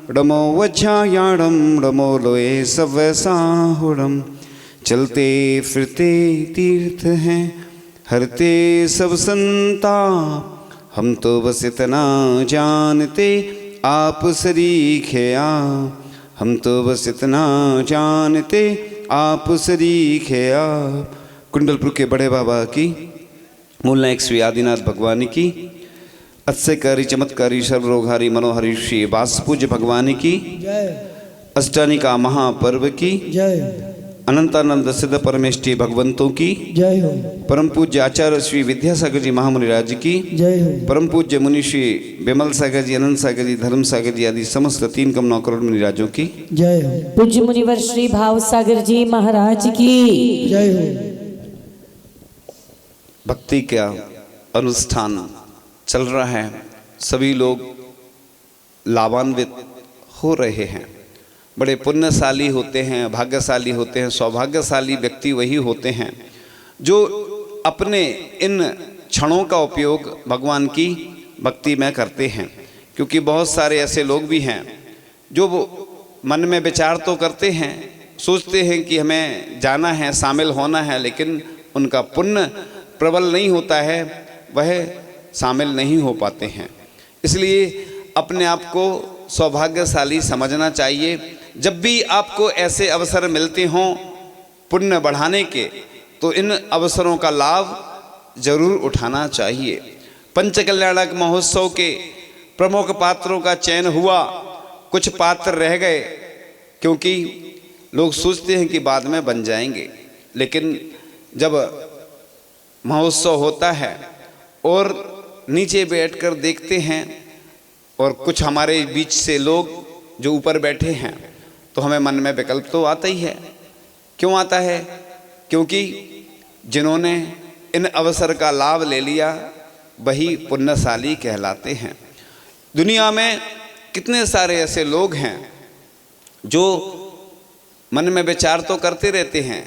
डमो वज्रायाणम डमो लोए सवसाहुरम। चलते फिरते तीर्थ हैं हरते सब संताप, हम तो बस इतना जानते आप सरीखे आप, हम तो बस इतना जानते आप सरीखे आप। कुंडलपुर के बड़े बाबा की, मूल नायक श्री आदिनाथ भगवान की, अत्स्यकारी चमत्कारी सर्वरोगहारी मनोहरी श्री वासपूज्य भगवान की जय। अष्टानी का महापर्व की जय। अनंतानंद सिद्ध परमेष्ठी भगवंतों की जय हो। परम पूज्य आचार्य श्री विद्यासागर जी महामुनिराज की जय हो। परम पूज्य मुनि श्री विमल सागर जी, अनंत सागर जी, धर्म सागर जी आदि समस्त 3 करोड़ 9 करोड़ मुनिराजों की जय हो। पूज्य मुनिवर श्री भाव सागर जी महाराज की जय हो। भक्ति का अनुष्ठान चल रहा है, सभी लोग लाभान्वित हो रहे हैं। बड़े पुण्यशाली होते हैं, भाग्यशाली होते हैं, सौभाग्यशाली व्यक्ति वही होते हैं जो अपने इन क्षणों का उपयोग भगवान की भक्ति में करते हैं। क्योंकि बहुत सारे ऐसे लोग भी हैं जो वो मन में विचार तो करते हैं, सोचते हैं कि हमें जाना है, शामिल होना है, लेकिन उनका पुण्य प्रबल नहीं होता है, वह शामिल नहीं हो पाते हैं। इसलिए अपने आप को सौभाग्यशाली समझना चाहिए। जब भी आपको ऐसे अवसर मिलते हों पुण्य बढ़ाने के, तो इन अवसरों का लाभ जरूर उठाना चाहिए। पंचकल्याणक महोत्सव के प्रमुख पात्रों का चयन हुआ, कुछ पात्र रह गए क्योंकि लोग सोचते हैं कि बाद में बन जाएंगे, लेकिन जब महोत्सव होता है और नीचे बैठकर देखते हैं और कुछ हमारे बीच से लोग जो ऊपर बैठे हैं, तो हमें मन में विकल्प तो आता ही है। क्यों आता है? क्योंकि जिन्होंने इन अवसर का लाभ ले लिया वही पुण्यशाली कहलाते हैं। दुनिया में कितने सारे ऐसे लोग हैं जो मन में विचार तो करते रहते हैं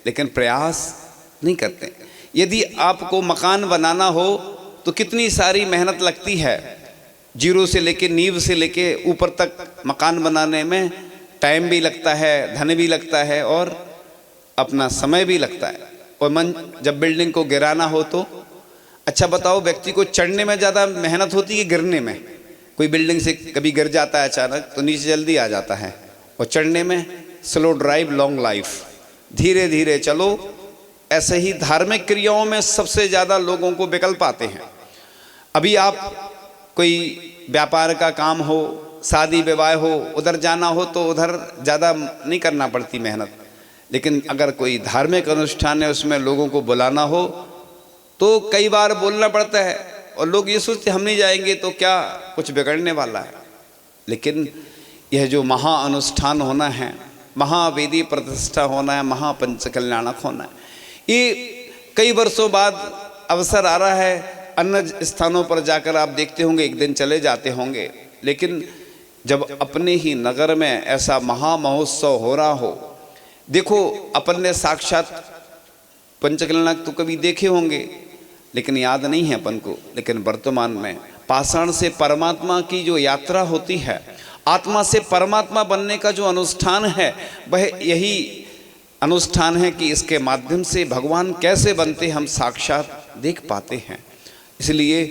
लेकिन प्रयास नहीं करते। यदि आपको मकान बनाना हो तो कितनी सारी मेहनत लगती है, जीरो से लेके नींव से लेके ऊपर तक मकान बनाने में टाइम भी लगता है, धन भी लगता है और अपना समय भी लगता है। और मन जब बिल्डिंग को गिराना हो तो अच्छा बताओ, व्यक्ति को चढ़ने में ज़्यादा मेहनत होती है गिरने में? कोई बिल्डिंग से कभी गिर जाता है अचानक तो नीचे जल्दी आ जाता है, और चढ़ने में स्लो ड्राइव लॉन्ग लाइफ, धीरे धीरे चलो। ऐसे ही धार्मिक क्रियाओं में सबसे ज़्यादा लोगों को विकल्प आते हैं। अभी आप कोई व्यापार का काम हो, शादी विवाह हो, उधर जाना हो तो उधर ज़्यादा नहीं करना पड़ती मेहनत, लेकिन अगर कोई धार्मिक अनुष्ठान है उसमें लोगों को बुलाना हो तो कई बार बोलना पड़ता है और लोग ये सोचते हम नहीं जाएंगे तो क्या कुछ बिगड़ने वाला है। लेकिन यह जो महा अनुष्ठान होना है, महावेदी प्रतिष्ठा होना है, महापंचकल्याणक होना है, ये कई वर्षों बाद अवसर आ रहा है। अन्य स्थानों पर जाकर आप देखते होंगे एक दिन चले जाते होंगे, लेकिन जब अपने ही नगर में ऐसा महा महोत्सव हो रहा हो, देखो अपन ने साक्षात पंचकल्याणक तो कभी देखे होंगे लेकिन याद नहीं है अपन को। लेकिन वर्तमान में पाषाण से परमात्मा की जो यात्रा होती है, आत्मा से परमात्मा बनने का जो अनुष्ठान है, वह यही अनुष्ठान है कि इसके माध्यम से भगवान कैसे बनते हम साक्षात देख पाते हैं। इसलिए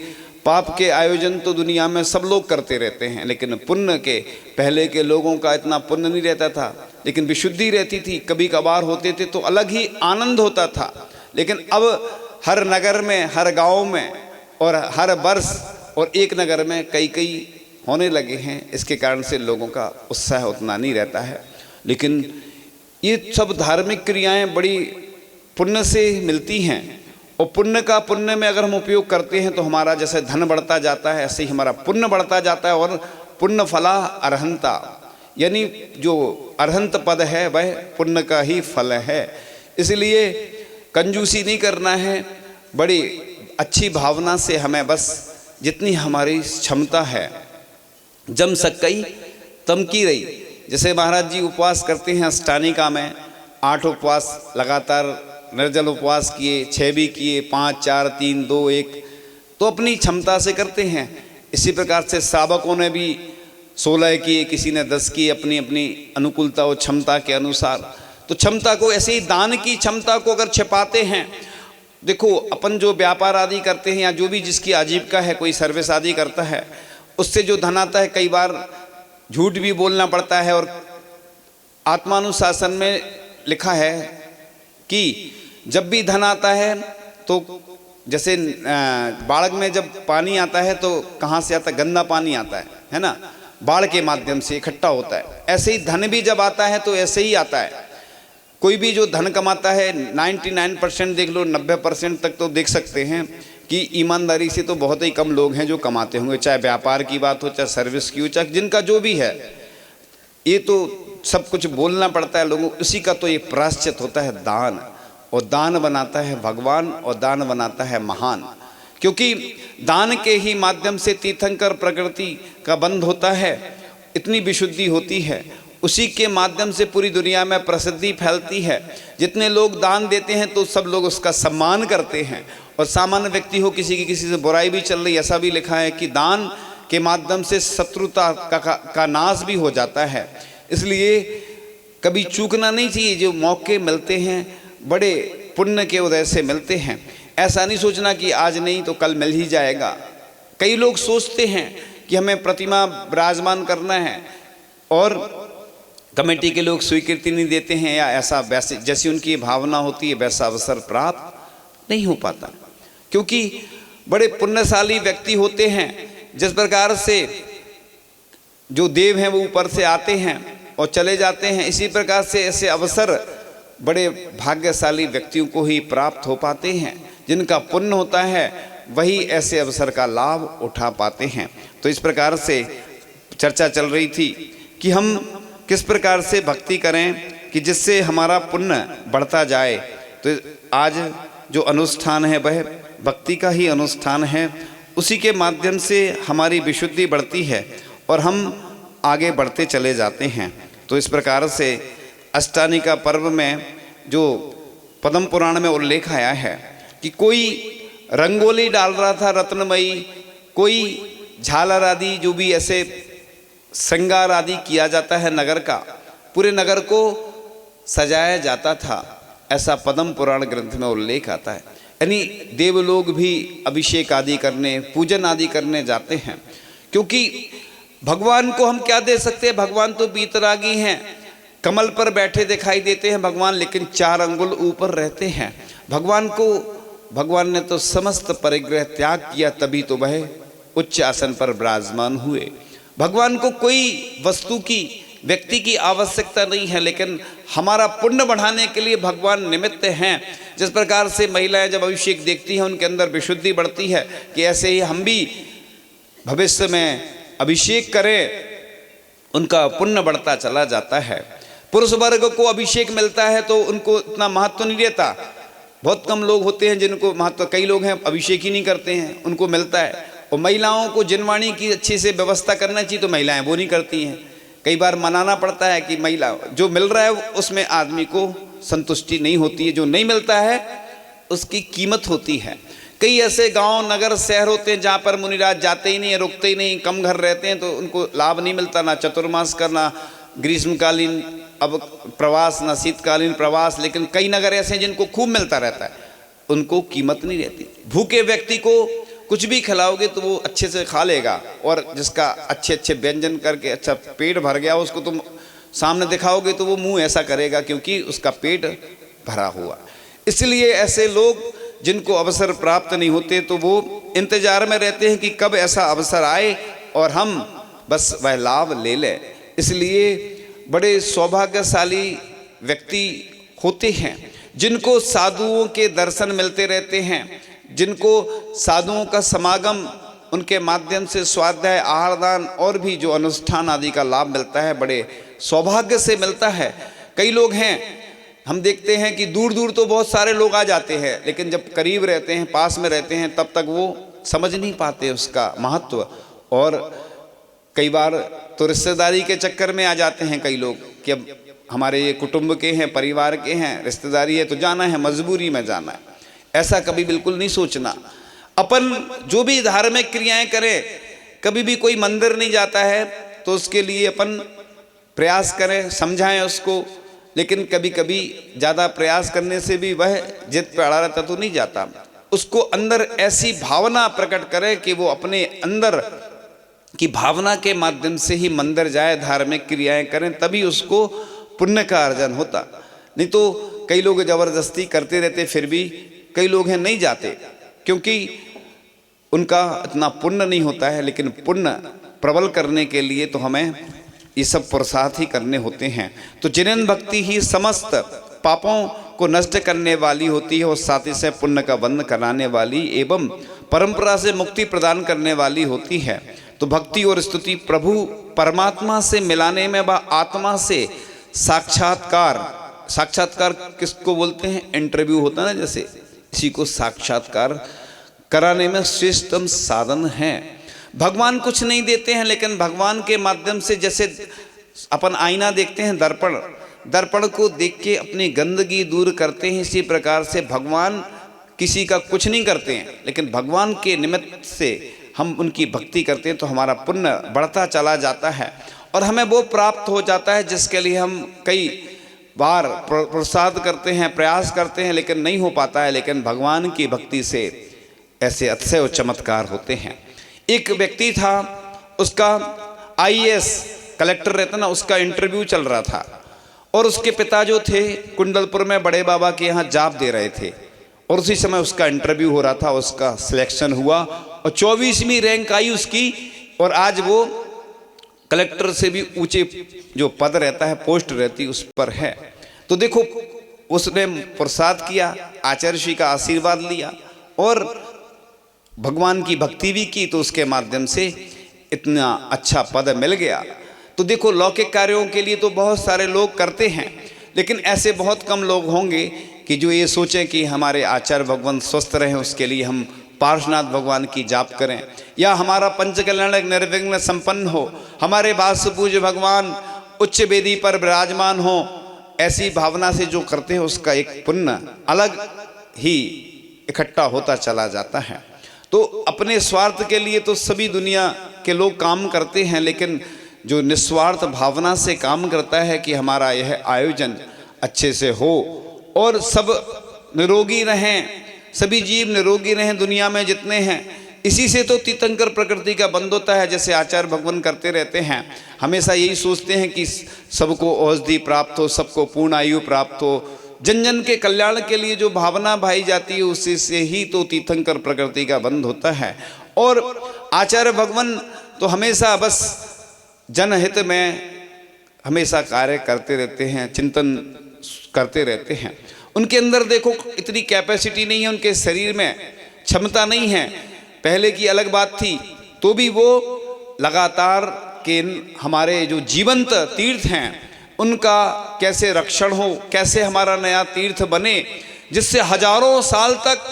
पाप के आयोजन तो दुनिया में सब लोग करते रहते हैं, लेकिन पुण्य के पहले के लोगों का इतना पुण्य नहीं रहता था, लेकिन विशुद्धि रहती थी। कभी कभार होते थे तो अलग ही आनंद होता था। लेकिन अब हर नगर में, हर गांव में और हर वर्ष और एक नगर में कई कई होने लगे हैं। इसके कारण से लोगों का उत्साह उतना नहीं रहता है। लेकिन ये सब धार्मिक क्रियाएं बड़ी पुण्य से मिलती हैं, और पुण्य में अगर हम उपयोग करते हैं तो हमारा जैसे धन बढ़ता जाता है ऐसे ही हमारा पुण्य बढ़ता जाता है। और पुण्य फला अरहंता, यानी जो अरहंत पद है वह पुण्य का ही फल है। इसलिए कंजूसी नहीं करना है, बड़ी अच्छी भावना से हमें बस जितनी हमारी क्षमता है, जम सकई तम की रही। जैसे महाराज जी उपवास करते हैं अष्टानिका में, 8 उपवास लगातार निर्जल उपवास किए, 6 भी किए, 5 4 3 2 1, तो अपनी क्षमता से करते हैं। इसी प्रकार से सावकों ने भी 16 किए, किसी ने 10 किए, अपनी अपनी अनुकूलता और क्षमता के अनुसार। तो क्षमता को ऐसे ही दान की क्षमता को अगर छिपाते हैं, देखो अपन जो व्यापार आदि करते हैं या जो भी जिसकी आजीविका है, कोई सर्विस आदि करता है, उससे जो धन आता है कई बार झूठ भी बोलना पड़ता है। और आत्मानुशासन में लिखा है कि जब भी धन आता है तो जैसे बाढ़ में जब पानी आता है तो कहाँ से आता है? गंदा पानी आता है ना, बाढ़ के माध्यम से इकट्ठा होता है। ऐसे ही धन भी जब आता है तो ऐसे ही आता है। कोई भी जो धन कमाता है 99% देख लो, 90% तक तो देख सकते हैं कि ईमानदारी से तो बहुत ही कम लोग हैं जो कमाते होंगे, चाहे व्यापार की बात हो, चाहे सर्विस की हो, चाहे जिनका जो भी है। ये तो सब कुछ बोलना पड़ता है लोगों, उसी का तो ये प्रायश्चित होता है दान। और दान बनाता है भगवान और दान बनाता है महान, क्योंकि दान के ही माध्यम से तीर्थंकर प्रकृति का बंध होता है, इतनी विशुद्धि होती है, उसी के माध्यम से पूरी दुनिया में प्रसिद्धि फैलती है। जितने लोग दान देते हैं तो सब लोग उसका सम्मान करते हैं। और सामान्य व्यक्ति हो, किसी की किसी से बुराई भी चल रही, ऐसा भी लिखा है कि दान के माध्यम से शत्रुता का नाश भी हो जाता है। इसलिए कभी चूकना नहीं चाहिए। जो मौके मिलते हैं बड़े पुण्य के उदय से मिलते हैं। ऐसा नहीं सोचना कि आज नहीं तो कल मिल ही जाएगा। कई लोग सोचते हैं कि हमें प्रतिमा विराजमान करना है और कमेटी के लोग स्वीकृति नहीं देते हैं, या ऐसा वैसे जैसी उनकी भावना होती है वैसा अवसर प्राप्त नहीं हो पाता, क्योंकि बड़े पुण्यशाली व्यक्ति होते हैं। जिस प्रकार से जो देव हैं वो ऊपर से आते हैं और चले जाते हैं, इसी प्रकार से ऐसे अवसर बड़े भाग्यशाली व्यक्तियों को ही प्राप्त हो पाते हैं। जिनका पुण्य होता है वही ऐसे अवसर का लाभ उठा पाते हैं। तो इस प्रकार से चर्चा चल रही थी कि हम किस प्रकार से भक्ति करें कि जिससे हमारा पुण्य बढ़ता जाए। तो आज जो अनुष्ठान है वह भक्ति का ही अनुष्ठान है, उसी के माध्यम से हमारी विशुद्धि बढ़ती है और हम आगे बढ़ते चले जाते हैं। तो इस प्रकार से अष्टानी का पर्व में जो पद्म पुराण में उल्लेख आया है कि कोई रंगोली डाल रहा था रत्नमयी, कोई झालर आदि जो भी ऐसे श्रृंगार आदि किया जाता है नगर का, पूरे नगर को सजाया जाता था, ऐसा पद्म पुराण ग्रंथ में उल्लेख आता है। यानी देवलोग भी अभिषेक आदि करने, पूजन आदि करने जाते हैं, क्योंकि भगवान को हम क्या दे सकते हैं? भगवान तो बीतरागी हैं, कमल पर बैठे दिखाई देते हैं भगवान, लेकिन 4 अंगुल ऊपर रहते हैं। भगवान ने तो समस्त परिग्रह त्याग किया, तभी तो वह उच्च आसन पर विराजमान हुए। भगवान को कोई वस्तु की, व्यक्ति की आवश्यकता नहीं है, लेकिन हमारा पुण्य बढ़ाने के लिए भगवान निमित्त हैं। जिस प्रकार से महिलाएं जब अभिषेक देखती हैं उनके अंदर विशुद्धि बढ़ती है, कि ऐसे ही हम भी भविष्य में अभिषेक करें, उनका पुण्य बढ़ता चला जाता है। पुरुष वर्ग को अभिषेक मिलता है तो उनको इतना महत्व नहीं देता। बहुत कम लोग होते हैं जिनको महत्व, कई लोग हैं अभिषेक ही नहीं करते हैं, उनको मिलता है। और महिलाओं को जिनवाणी की अच्छे से व्यवस्था करना चाहिए, तो महिलाएं वो नहीं करती हैं। कई बार मनाना पड़ता है कि महिला जो मिल रहा है उसमें आदमी को संतुष्टि नहीं होती है, जो नहीं मिलता है उसकी कीमत होती है। कई ऐसे गांव नगर शहर होते हैं जहाँ पर मुनिराज जाते ही नहीं, रुकते ही नहीं, कम घर रहते हैं, तो उनको लाभ नहीं मिलता, ना चतुर्मास का, ना ग्रीष्मकालीन अब प्रवास, ना शीतकालीन प्रवास। लेकिन कई नगर ऐसे हैं जिनको खूब मिलता रहता है, उनको कीमत नहीं रहती। भूखे व्यक्ति को कुछ भी खिलाओगे तो वो अच्छे से खा लेगा, और जिसका अच्छे अच्छे व्यंजन करके अच्छा पेट भर गया उसको तुम सामने दिखाओगे तो वो मुंह ऐसा करेगा, क्योंकि उसका पेट भरा हुआ। इसलिए ऐसे लोग जिनको अवसर प्राप्त नहीं होते तो वो इंतजार में रहते हैं कि कब ऐसा अवसर आए और हम बस वह लाभ ले लें। इसलिए बड़े सौभाग्यशाली व्यक्ति होते हैं जिनको साधुओं के दर्शन मिलते रहते हैं, जिनको साधुओं का समागम, उनके माध्यम से स्वाध्याय, आहारदान और भी जो अनुष्ठान आदि का लाभ मिलता है, बड़े सौभाग्य से मिलता है। कई लोग हैं, हम देखते हैं कि दूर दूर तो बहुत सारे लोग आ जाते हैं, लेकिन जब करीब रहते हैं, पास में रहते हैं, तब तक वो समझ नहीं पाते उसका महत्व। और कई बार तो रिश्तेदारी के चक्कर में आ जाते हैं कई लोग कि अब हमारे ये कुटुंब के हैं, परिवार के हैं, रिश्तेदारी है तो जाना है, मजबूरी में जाना है। ऐसा कभी बिल्कुल नहीं सोचना। अपन जो भी धार्मिक क्रियाएं करें, कभी भी कोई मंदिर नहीं जाता है तो उसके लिए अपन प्रयास करें, समझाएं उसको। लेकिन कभी कभी ज़्यादा प्रयास करने से भी वह जिद पे अड़ा रहता तो नहीं जाता। उसको अंदर ऐसी भावना प्रकट करे कि वो अपने अंदर की भावना के माध्यम से ही मंदिर जाए, धार्मिक क्रियाएं करें, तभी उसको पुण्य का अर्जन होता। नहीं तो कई लोग जबरदस्ती करते रहते, फिर भी कई लोग हैं नहीं जाते क्योंकि उनका इतना पुण्य नहीं होता है। लेकिन पुण्य प्रबल करने के लिए तो हमें ये सब पुरुषार्थ ही करने होते हैं। तो जिनेन भक्ति ही समस्त पापों को नष्ट करने वाली होती है और साथ ही से पुण्य का बंध कराने वाली एवं परंपरा से मुक्ति प्रदान करने वाली होती है। तो भक्ति और स्तुति प्रभु परमात्मा से मिलाने में व आत्मा से साक्षात्कार, साक्षात्कार किसको बोलते हैं? इंटरव्यू होता है ना, जैसे इसी को साक्षात्कार कराने में श्रेष्ठतम साधन है। भगवान कुछ नहीं देते हैं, लेकिन भगवान के माध्यम से, जैसे अपन आईना देखते हैं, दर्पण, दर्पण को देख के अपनी गंदगी दूर करते हैं, इसी प्रकार से भगवान किसी का कुछ नहीं करते हैं, लेकिन भगवान के निमित्त से हम उनकी भक्ति करते हैं तो हमारा पुण्य बढ़ता चला जाता है और हमें वो प्राप्त हो जाता है जिसके लिए हम कई बार प्रसाद करते हैं, प्रयास करते हैं, लेकिन नहीं हो पाता है। लेकिन भगवान की भक्ति से ऐसे अतिशय चमत्कार होते हैं। एक व्यक्ति था, उसका IAS कलेक्टर रहता ना, उसका इंटरव्यू चल रहा था और उसके पिता जो थे कुंडलपुर में बड़े बाबा के यहाँ जाप दे रहे थे और उसी समय उसका इंटरव्यू हो रहा था। उसका सिलेक्शन हुआ और 24वीं रैंक आई उसकी और आज वो कलेक्टर से भी ऊंचे जो पद रहता है, पोस्ट रहती, उस पर है। तो देखो उसने प्रसाद किया, आचार्य श्री का आशीर्वाद लिया और भगवान की भक्ति भी की, तो उसके माध्यम से इतना अच्छा पद मिल गया। तो देखो लौकिक कार्यों के लिए तो बहुत सारे लोग करते हैं, लेकिन ऐसे बहुत कम लोग होंगे कि जो ये सोचें कि हमारे आचार्य भगवान स्वस्थ रहें, उसके लिए हम पार्श्वनाथ भगवान की जाप करें, या हमारा पंचकल्याणक निर्विघ्न संपन्न हो, हमारे वासुपूज्य भगवान उच्च वेदी पर विराजमान हो। ऐसी भावना से जो करते हैं उसका एक पुण्य अलग ही इकट्ठा होता चला जाता है। तो अपने स्वार्थ के लिए तो सभी दुनिया के लोग काम करते हैं, लेकिन जो निस्वार्थ भावना से काम करता है कि हमारा यह आयोजन अच्छे से हो और सब निरोगी रहें, सभी जीव निरोगी रहें दुनिया में जितने हैं, इसी से तो तीर्थंकर प्रकृति का बंध होता है। जैसे आचार्य भगवान करते रहते हैं, हमेशा यही सोचते हैं कि सबको औषधि प्राप्त हो, सबको पूर्ण आयु प्राप्त हो, जन जन के कल्याण के लिए जो भावना भाई जाती है उसी से ही तो तीर्थंकर प्रकृति का बंध होता है। और आचार्य भगवान तो हमेशा बस जनहित में हमेशा कार्य करते रहते हैं, चिंतन करते रहते हैं। उनके अंदर देखो इतनी कैपेसिटी नहीं है, उनके शरीर में क्षमता नहीं है। पहले की अलग बात थी, तो भी वो लगातार के हमारे जो जीवंत तीर्थ हैं उनका कैसे रक्षण हो, कैसे हमारा नया तीर्थ बने, जिससे हजारों साल तक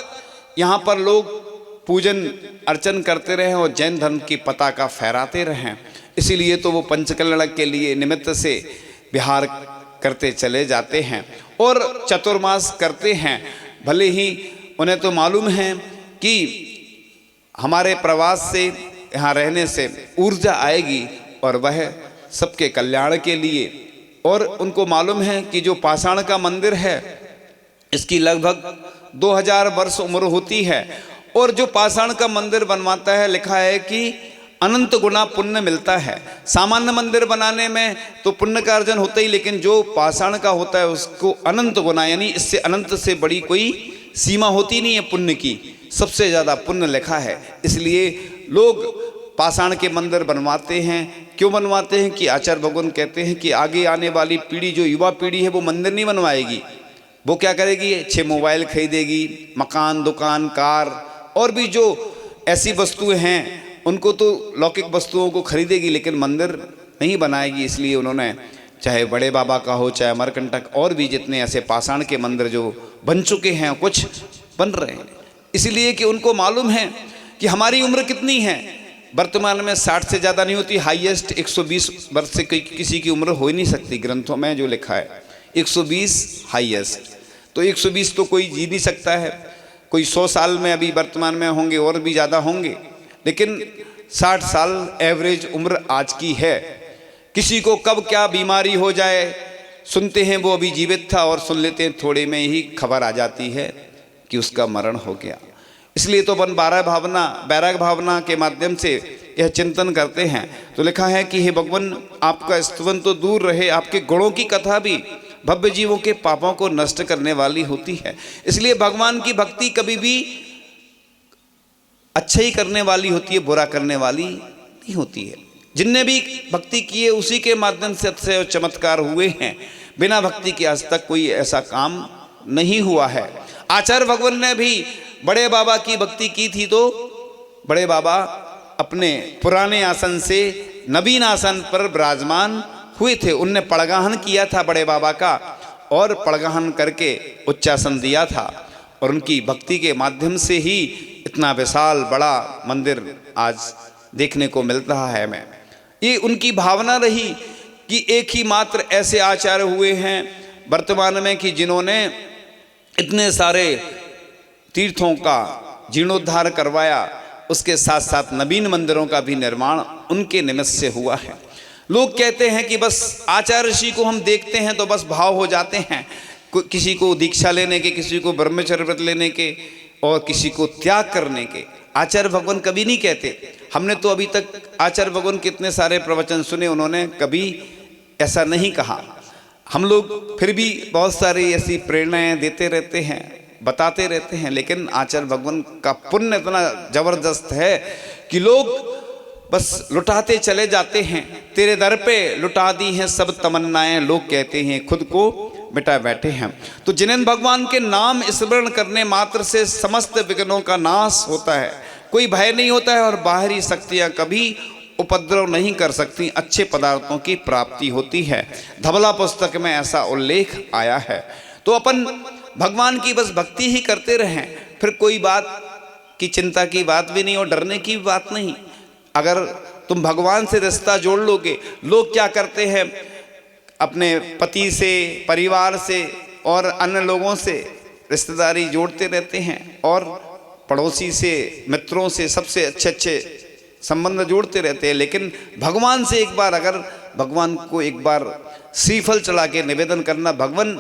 यहाँ पर लोग पूजन अर्चन करते रहें और जैन धर्म की पताका फहराते रहें। इसीलिए तो वो पंचकल्याण के लिए निमित्त से विहार करते चले जाते हैं और चतुर्मास करते हैं। भले ही उन्हें तो मालूम है कि हमारे प्रवास से, यहाँ रहने से ऊर्जा आएगी और वह सबके कल्याण के लिए, और उनको मालूम है कि जो पाषाण का मंदिर है इसकी लगभग 2000 वर्ष उम्र होती है और जो पाषाण का मंदिर बनवाता है, लिखा है कि अनंत गुना पुण्य मिलता है। सामान्य मंदिर बनाने में तो पुण्य का अर्जन होता ही, लेकिन जो पाषाण का होता है उसको अनंत गुना, यानी इससे अनंत से बड़ी कोई सीमा होती नहीं है पुण्य की, सबसे ज़्यादा पुण्य लिखा है। इसलिए लोग पाषाण के मंदिर बनवाते हैं। क्यों बनवाते हैं? कि आचार्य भगवान कहते हैं कि आगे आने वाली पीढ़ी, जो युवा पीढ़ी है, वो मंदिर नहीं बनवाएगी, वो क्या करेगी? 6 मोबाइल खरीदेगी, मकान, दुकान, कार और भी जो ऐसी वस्तुएं हैं उनको तो लौकिक वस्तुओं को खरीदेगी, लेकिन मंदिर नहीं बनाएगी। इसलिए उन्होंने चाहे बड़े बाबा का हो, चाहे अमरकंटक, और भी जितने ऐसे पाषाण के मंदिर जो बन चुके हैं, कुछ बन रहे हैं, इसलिए कि उनको मालूम है कि हमारी उम्र कितनी है। वर्तमान में 60 से ज़्यादा नहीं होती, हाईएस्ट 120 वर्ष से किसी की उम्र हो ही नहीं सकती। ग्रंथों में जो लिखा है 120 हाईएस्ट, तो 120 तो कोई जी नहीं सकता है। कोई 100 साल में अभी वर्तमान में होंगे और भी ज़्यादा होंगे, लेकिन 60 साल एवरेज उम्र आज की है। किसी को कब क्या बीमारी हो जाए, सुनते हैं वो अभी जीवित था और सुन लेते हैं थोड़े में ही खबर आ जाती है कि उसका मरण हो गया। इसलिए तो अपन बैराग भावना के माध्यम से यह चिंतन करते हैं। तो लिखा है कि हे भगवान, आपका स्तवन तो दूर रहे, आपके गुणों की कथा भी भव्य जीवों के पापों को नष्ट करने वाली होती है। इसलिए भगवान की भक्ति कभी भी अच्छा ही करने वाली होती है, बुरा करने वाली नहीं होती है। जिनने भी भक्ति की है उसी के माध्यम से अच्छे चमत्कार हुए हैं। बिना भक्ति के आज तक कोई ऐसा काम नहीं हुआ है। आचार्य भगवान ने भी बड़े बाबा की भक्ति की थी, तो बड़े बाबा अपने पुराने आसन से नवीन आसन पर विराजमान हुए थे। उनने पड़गाहन किया था बड़े बाबा का, और पड़गाहन करके उच्चासन दिया था, और उनकी भक्ति के माध्यम से ही इतना विशाल बड़ा मंदिर आज देखने को मिल रहा है। मैं ये उनकी भावना रही कि एक ही मात्र ऐसे आचार्य हुए हैं वर्तमान में कि जिन्होंने इतने सारे तीर्थों का जीर्णोद्धार करवाया, उसके साथ साथ नवीन मंदिरों का भी निर्माण उनके निमित्त से हुआ है। लोग कहते हैं कि बस आचार्य ऋषि को हम देखते हैं तो बस भाव हो जाते हैं, किसी को दीक्षा लेने के, किसी को ब्रह्मचर्य व्रत लेने के, और किसी को त्याग करने के। आचार्य भगवान कभी नहीं कहते। हमने तो अभी तक आचार्य भगवान कितने सारे प्रवचन सुने, उन्होंने कभी ऐसा नहीं कहा। हम लोग फिर भी बहुत सारी ऐसी प्रेरणाएं देते रहते हैं, बताते रहते हैं, लेकिन आचार्य भगवान का पुण्य इतना जबरदस्त है कि लोग बस लुटाते चले जाते हैं। तेरे दर पे लुटा दी हैं सब तमन्नाएं, लोग कहते हैं खुद को मिटा बैठे हैं। तो जिन्हें भगवान के नाम स्मरण करने मात्र से समस्त विघ्नों का नाश होता है, कोई भय नहीं होता है, और बाहरी शक्तियां कभी उपद्रव नहीं कर सकती, अच्छे पदार्थों की प्राप्ति होती है। धवला पुस्तक में ऐसा उल्लेख आया है। तो अपन भगवान की बस भक्ति ही करते रहें, फिर कोई बात की चिंता की बात भी नहीं और डरने की बात नहीं। अगर तुम भगवान से रिश्ता जोड़ लोगे, लोग क्या करते हैं, अपने पति से, परिवार से और अन्य लोगों से रिश्तेदारी जोड़ते रहते हैं, और पड़ोसी से, मित्रों से, सबसे अच्छे अच्छे संबंध जोड़ते रहते हैं। लेकिन भगवान से एक बार, अगर भगवान को एक बार श्रीफल चढ़ा के निवेदन करना, भगवान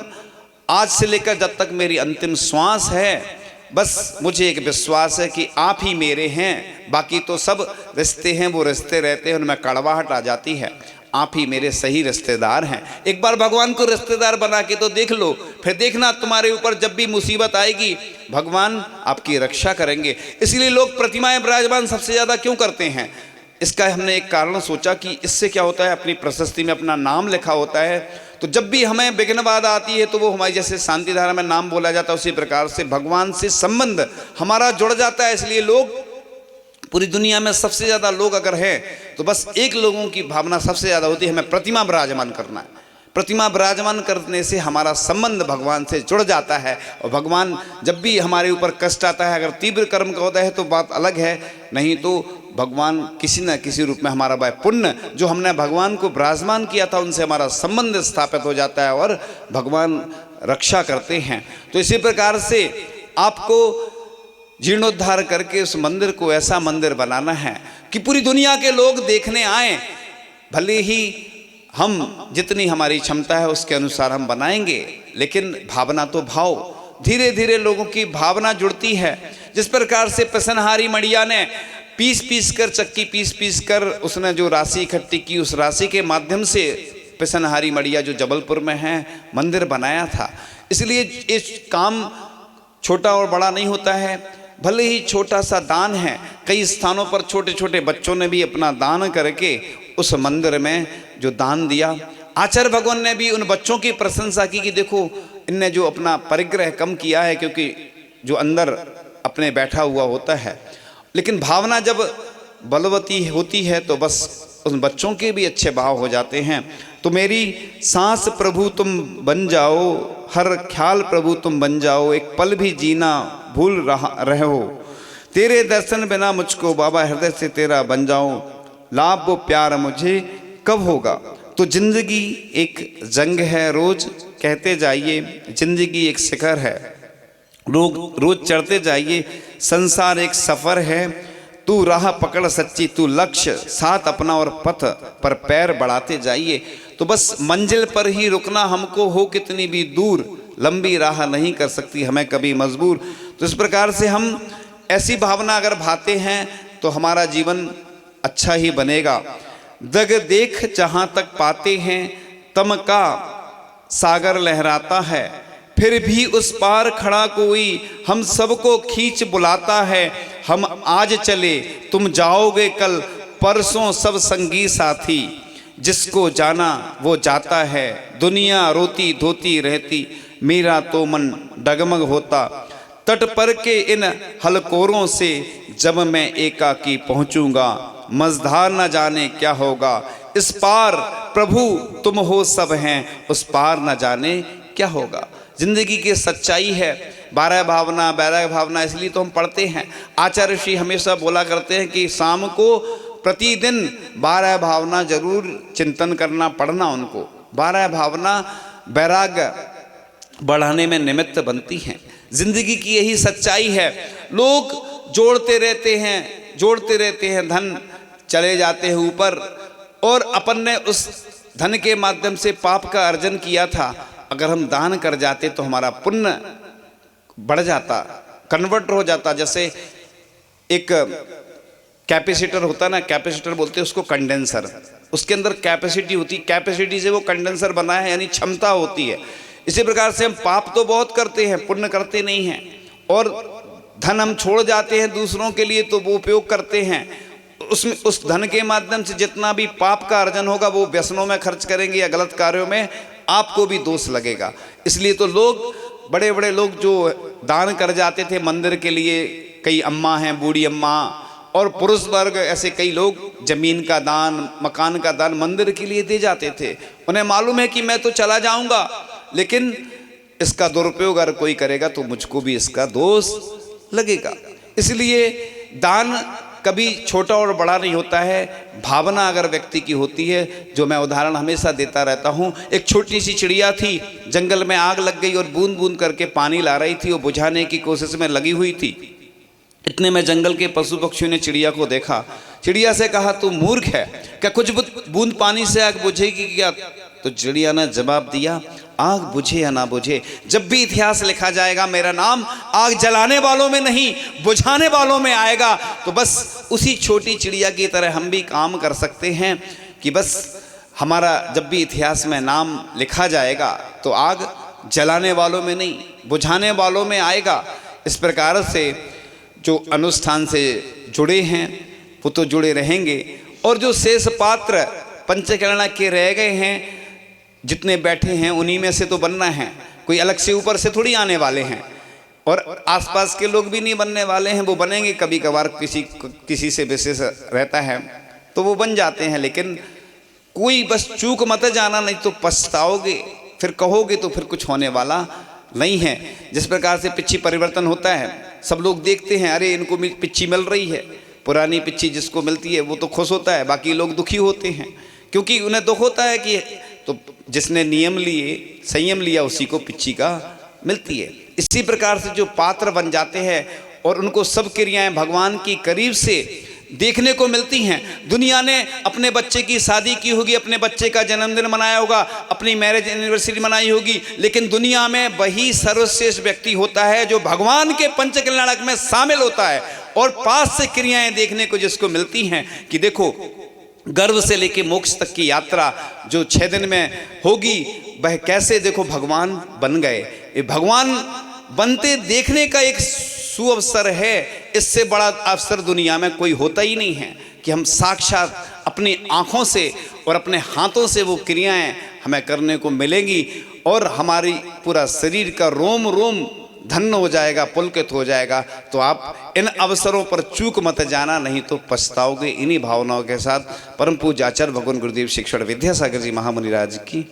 आज से लेकर जब तक मेरी अंतिम श्वास है, बस मुझे एक विश्वास है कि आप ही मेरे हैं, बाकी तो सब रिश्ते हैं वो रिश्ते रहते हैं, उनमें कड़वाहट आ जाती है, आप ही मेरे सही रिश्तेदार हैं। एक बार भगवान को रिश्तेदार बना के तो देख लो, फिर देखना तुम्हारे ऊपर जब भी मुसीबत आएगी भगवान आपकी रक्षा करेंगे। इसलिए लोग प्रतिमाएं विराजमान सबसे ज़्यादा क्यों करते हैं, इसका हमने एक कारण सोचा कि इससे क्या होता है, अपनी प्रशस्ति में अपना नाम लिखा होता है, तो जब भी हमें विघ्न बाधा आती है तो वो हमारी, जैसे शांति धारा में नाम बोला जाता है, उसी प्रकार से भगवान से संबंध हमारा जुड़ जाता है। इसलिए लोग, पूरी दुनिया में सबसे ज़्यादा लोग अगर हैं तो बस एक लोगों की भावना सबसे ज़्यादा होती है, हमें प्रतिमा विराजमान करना है। प्रतिमा विराजमान करने से हमारा संबंध भगवान से जुड़ जाता है, और भगवान जब भी हमारे ऊपर कष्ट आता है, अगर तीव्र कर्म का होता है तो बात अलग है, नहीं तो भगवान किसी न किसी रूप में हमारा वह पुण्य जो हमने भगवान को विराजमान किया था उनसे हमारा संबंध स्थापित हो जाता है, और भगवान रक्षा करते हैं। तो इसी प्रकार से आपको जीर्णोद्धार करके उस मंदिर को ऐसा मंदिर बनाना है कि पूरी दुनिया के लोग देखने आए। भले ही हम जितनी हमारी क्षमता है उसके अनुसार हम बनाएंगे, लेकिन भावना तो भाव, धीरे धीरे लोगों की भावना जुड़ती है। जिस प्रकार से प्रसन्नहारी मड़िया ने पीस कर, चक्की पीस कर उसने जो राशि इकट्ठी की, उस राशि के माध्यम से प्रसन्नहारी मड़िया जो जबलपुर में है मंदिर बनाया था। इसलिए इस काम छोटा और बड़ा नहीं होता है, भले ही छोटा सा दान है। कई स्थानों पर छोटे छोटे बच्चों ने भी अपना दान करके उस मंदिर में जो दान दिया, आचार्य भगवान ने भी उन बच्चों की प्रशंसा की कि देखो इनने जो अपना परिग्रह कम किया है, क्योंकि जो अंदर अपने बैठा हुआ होता है, लेकिन भावना जब बलवती होती है तो बस उन बच्चों के भी अच्छे भाव हो जाते हैं। तो मेरी सांस प्रभु तुम बन जाओ, हर ख्याल प्रभु तुम बन जाओ, एक पल भी जीना भूल रहे हो, तेरे दर्शन बिना मुझको बाबा हृदय से तेरा बन जाऊं, लाभ वो प्यार मुझे कब होगा। तो जिंदगी एक जंग है, रोज कहते जाइए, जिंदगी एक शिखर है, रोज चढ़ते जाइए, संसार एक सफ़र है, तू राह पकड़ सच्ची, तू लक्ष्य साथ अपना और पथ पर पैर बढ़ाते जाइए। तो बस मंजिल पर ही रुकना, हमको हो कितनी भी दूर, लंबी राह नहीं कर सकती हमें कभी मजबूर। तो इस प्रकार से हम ऐसी भावना अगर भाते हैं तो हमारा जीवन अच्छा ही बनेगा। दग देख जहाँ तक पाते हैं, तम का सागर लहराता है, फिर भी उस पार खड़ा कोई हम सबको खींच बुलाता है। हम आज चले तुम जाओगे कल, परसों सब संगी साथी, जिसको जाना वो जाता है। दुनिया रोती धोती रहती, मेरा तो मन डगमग होता। तट पर के इन हलकोरों से जब मैं एकाकी पहुंचूंगा, मझधार न जाने क्या होगा। इस पार प्रभु तुम हो सब हैं, उस पार न जाने क्या होगा। जिंदगी की सच्चाई है। 12 भावना 12 भावना इसलिए तो हम पढ़ते हैं। आचार्य श्री हमेशा बोला करते हैं कि शाम को प्रतिदिन 12 भावना जरूर चिंतन करना, पढ़ना उनको। 12 भावना वैराग्य बढ़ाने में निमित्त बनती हैं। जिंदगी की यही सच्चाई है। लोग जोड़ते रहते हैं, धन चले जाते हैं ऊपर, और अपन ने उस धन के माध्यम से पाप का अर्जन किया था। अगर हम दान कर जाते तो हमारा पुण्य बढ़ जाता, कन्वर्ट हो जाता। जैसे एक कैपेसिटर होता ना, कैपेसिटर बोलते हैं उसको कंडेंसर, उसके अंदर कैपेसिटी होती, कैपेसिटी से वो कंडेंसर बना है, यानी क्षमता होती है। इसी प्रकार से हम पाप तो बहुत करते हैं, पुण्य करते नहीं हैं, और धन हम छोड़ जाते हैं दूसरों के लिए तो वो उपयोग करते हैं। उसमें उस धन के माध्यम से जितना भी पाप का अर्जन होगा वो व्यसनों में खर्च करेंगे या गलत कार्यों में, आपको भी दोष लगेगा। इसलिए तो लोग, बड़े बड़े लोग जो दान कर जाते थे मंदिर के लिए, कई अम्मा हैं, बूढ़ी अम्मा, और पुरुष वर्ग ऐसे कई लोग जमीन का दान, मकान का दान मंदिर के लिए दे जाते थे। उन्हें मालूम है कि मैं तो चला जाऊंगा, लेकिन इसका दुरुपयोग अगर कोई करेगा तो मुझको भी इसका दोष लगेगा। इसलिए दान कभी छोटा और बड़ा नहीं होता है। भावना अगर व्यक्ति की होती है, जो मैं उदाहरण हमेशा देता रहता हूँ, एक छोटी सी चिड़िया थी, जंगल में आग लग गई और बूंद बूंद करके पानी ला रही थी, वो बुझाने की कोशिश में लगी हुई थी। इतने में जंगल के पशु पक्षियों ने चिड़िया को देखा। चिड़िया से कहा, तू मूर्ख है क्या, कुछ बूंद पानी से आग बुझेगी क्या? तो चिड़िया ने जवाब दिया, आग बुझे या ना बुझे, जब भी इतिहास लिखा जाएगा मेरा नाम आग जलाने वालों में नहीं बुझाने वालों में आएगा। तो बस उसी छोटी चिड़िया की तरह हम भी काम कर सकते हैं कि बस हमारा जब भी इतिहास में नाम लिखा जाएगा तो आग जलाने वालों में नहीं बुझाने वालों में आएगा। इस प्रकार से जो अनुष्ठान से जुड़े हैं वो तो जुड़े रहेंगे, और जो शेष पात्र पंचकर्णा के रह गए हैं, जितने बैठे हैं उन्हीं में से तो बनना है। कोई अलग से ऊपर से थोड़ी आने वाले हैं, और आसपास के लोग भी नहीं बनने वाले हैं। वो बनेंगे कभी कभार, किसी से विशेष रहता है तो वो बन जाते हैं, लेकिन कोई बस चूक मत जाना, नहीं तो पछताओगे, फिर कहोगे तो फिर कुछ होने वाला नहीं है। जिस प्रकार से पिच्ची परिवर्तन होता है, सब लोग देखते हैं, अरे इनको पिच्ची मिल रही है, पुरानी पिच्ची जिसको मिलती है वो तो खुश होता है, बाकी लोग दुखी होते हैं, क्योंकि उन्हें दुख होता है कि तो जिसने नियम लिए, संयम लिया, उसी को पिच्ची का मिलती है। इसी प्रकार से जो पात्र बन जाते हैं और उनको सब क्रियाएं भगवान की करीब से देखने को मिलती हैं। दुनिया ने अपने बच्चे की शादी की होगी, अपने बच्चे का जन्मदिन मनाया होगा, अपनी मैरिज एनिवर्सरी मनाई होगी, लेकिन दुनिया में वही सर्वश्रेष्ठ व्यक्ति होता है जो भगवान के पंचकल्याणक में शामिल होता है, और पास से क्रियाएं देखने को जिसको मिलती हैं कि देखो गर्भ से लेके मोक्ष तक की यात्रा जो 6 दिन में होगी, वह कैसे देखो भगवान बन गए। ये भगवान बनते देखने का एक सुअवसर है। इससे बड़ा अवसर दुनिया में कोई होता ही नहीं है कि हम साक्षात अपनी आँखों से और अपने हाथों से वो क्रियाएं हमें करने को मिलेंगी, और हमारी पूरा शरीर का रोम रोम धन्य हो जाएगा, पुलकित हो जाएगा। तो आप इन अवसरों पर चूक मत जाना, नहीं तो पछताओगे। इन्हीं भावनाओं के साथ परम पूज्य आचार्य भगवान गुरुदेव शिक्षण विद्यासागर जी महामुनि राज की